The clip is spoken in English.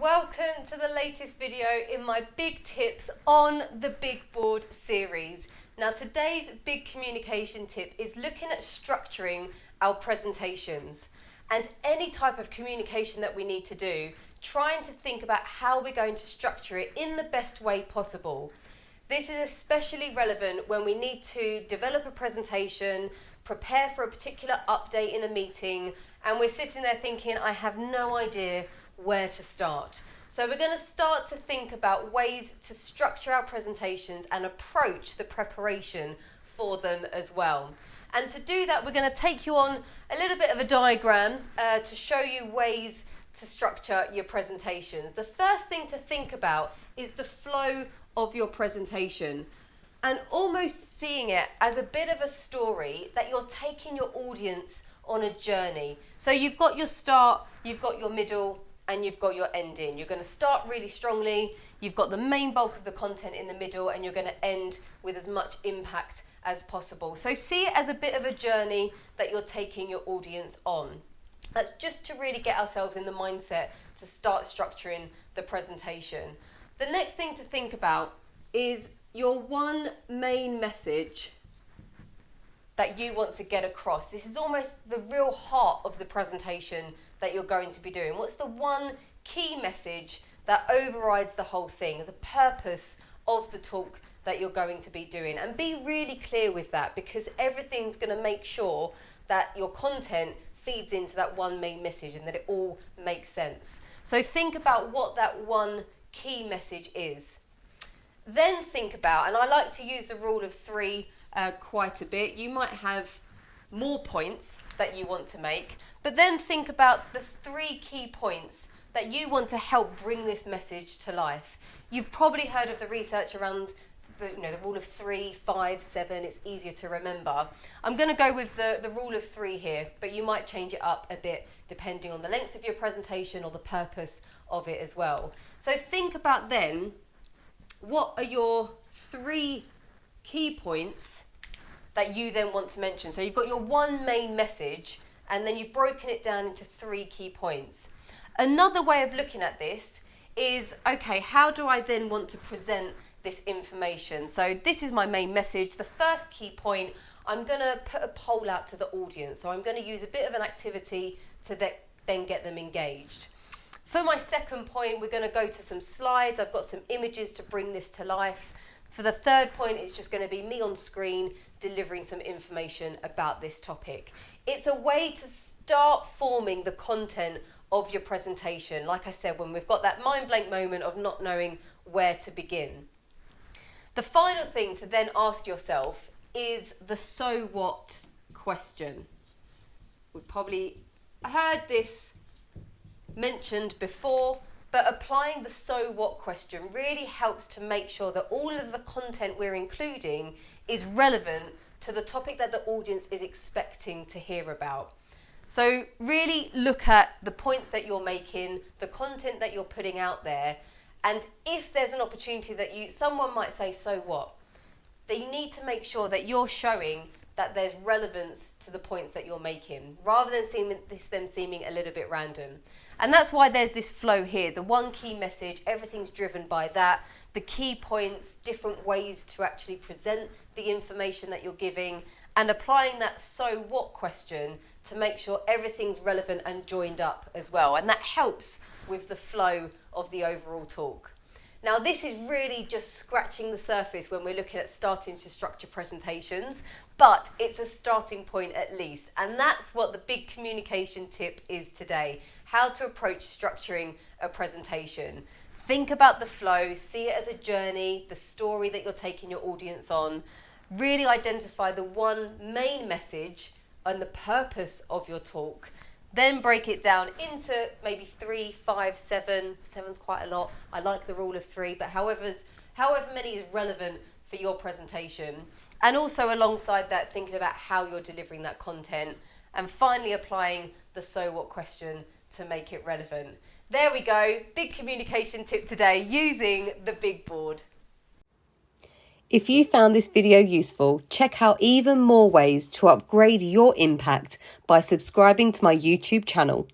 welcome to the latest video in my big tips on the big board series. Now today's big communication tip is looking at structuring our presentations and any type of communication that we need to do, trying to think about how we're going to structure it in the best way possible. This is especially relevant when we need to develop a presentation, prepare for a particular update in a meeting, and we're sitting there thinking, I have no idea where to start. So we're going to start to think about ways to structure our presentations and approach the preparation for them as well. And to do that, we're going to take you on a little bit of a diagram to show you ways to structure your presentations. The first thing to think about is the flow of your presentation, and almost seeing it as a bit of a story that you're taking your audience on a journey. So you've got your start, you've got your middle, and you've got your ending. You're going to start really strongly, you've got the main bulk of the content in the middle, and you're going to end with as much impact as possible. So see it as a bit of a journey that you're taking your audience on. That's just to really get ourselves in the mindset to start structuring the presentation. The next thing to think about is your one main message that you want to get across. This is almost the real heart of the presentation that you're going to be doing. What's the one key message that overrides the whole thing, the purpose of the talk that you're going to be doing? And be really clear with that, because everything's going to make sure that your content feeds into that one main message and that it all makes sense. So think about what that one key message is. Then think about, and I like to use the rule of three quite a bit. You might have more points that you want to make, but then think about the three key points that you want to help bring this message to life. You've probably heard of the research around the rule of 3, 5, 7. It's easier to remember. I'm going to go with the rule of 3 here, but you might change it up a bit depending on the length of your presentation or the purpose of it as well. So think about then, what are your 3 key points that you then want to mention? So you've got your one main message, and then you've broken it down into 3 key points. Another way of looking at this is, okay, how do I then want to present this information? So this is my main message. The first key point, I'm going to put a poll out to the audience. So I'm going to use a bit of an activity to then get them engaged. For my second point, we're going to go to some slides. I've got some images to bring this to life. For the third point, it's just going to be me on screen delivering some information about this topic. It's a way to start forming the content of your presentation. Like I said, when we've got that mind blank moment of not knowing where to begin. The final thing to then ask yourself is the so what question. We've probably heard this mentioned before, but applying the so what question really helps to make sure that all of the content we're including is relevant to the topic that the audience is expecting to hear about. So really look at the points that you're making, the content that you're putting out there, and if there's an opportunity that someone might say, so what? Then you need to make sure that you're showing that there's relevance to the points that you're making, rather than them seeming a little bit random. And that's why there's this flow here. The one key message, everything's driven by that. The key points, different ways to actually present the information that you're giving, and applying that so what question to make sure everything's relevant and joined up as well. And that helps with the flow of the overall talk. Now this is really just scratching the surface when we're looking at starting to structure presentations, but it's a starting point at least. And that's what the big communication tip is today. How to approach structuring a presentation. Think about the flow, see it as a journey, the story that you're taking your audience on. Really identify the one main message and the purpose of your talk. Then break it down into maybe 3, 5, 7. 7's quite a lot. I like the rule of 3, but however many is relevant for your presentation. And also alongside that, thinking about how you're delivering that content. And finally applying the so what question to make it relevant. There we go, big communication tip today using the big board. If you found this video useful, check out even more ways to upgrade your impact by subscribing to my YouTube channel.